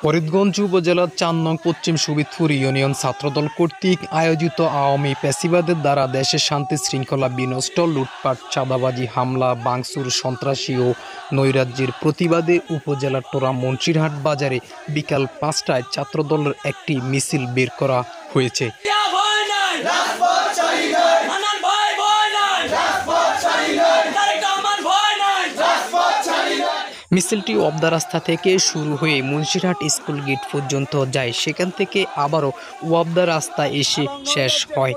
ফরিদগঞ্জ উপজেলার ৪ নং পশ্চিম সুবিদপুর ইউনিয়ন ছাত্রদল কর্তৃক আয়োজিত আওয়ামী ফ্যাসিবাদের দ্বারা দেশের শান্তি শৃঙ্খলা বিনষ্ট, লুটপাট, চাঁদাবাজি, হামলা, ভাঙচুর, সন্ত্রাসী ও নৈরাজ্যের প্রতিবাদে উপজেলার টোরা মুন্সিরহাট বাজারে বিকাল ৫টায় ছাত্রদলের একটি মিছিল বের করা হয়েছে। মিছিলটি ওয়াবদা রাস্তা থেকে শুরু হয়ে মুন্সিরহাট স্কুল গেট পর্যন্ত যায়, সেখান থেকে আবারও ওয়াবদা রাস্তা এসে শেষ হয়।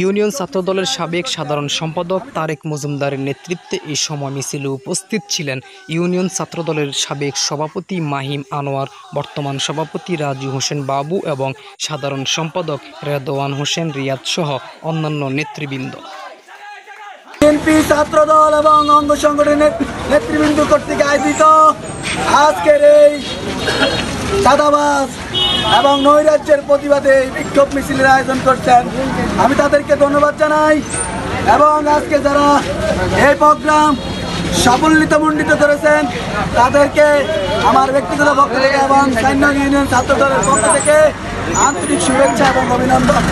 ইউনিয়ন ছাত্রদলের সাবেক সাধারণ সম্পাদক তারেক মজুমদারের নেতৃত্বে এই সময় মিছিলে উপস্থিত ছিলেন ইউনিয়ন ছাত্রদলের সাবেক সভাপতি মাহিম আনোয়ার, বর্তমান সভাপতি রাজু হোসেন বাবু এবং সাধারণ সম্পাদক রেদওয়ান হোসেন রিয়াদ সহ অন্যান্য নেতৃবৃন্দ। বিএনপি ছাত্রদল এবং অঙ্গ সংগঠনের নেতৃবৃন্দ কর্তৃক আয়োজিত আজকের এই চাঁদাবাজ এবং নৈরাজ্যের প্রতিবাদে বিক্ষোভ মিছিলের আয়োজন করছেন, আমি তাদেরকে ধন্যবাদ জানাই। এবং আজকে যারা এই প্রোগ্রাম সাফল্যমণ্ডিত করেছেন তাদেরকে আমার ব্যক্তিগত পক্ষ থেকে এবং ৪ নং ইউনিয়ন ছাত্রদলের পক্ষ থেকে আন্তরিক শুভেচ্ছা এবং অভিনন্দন।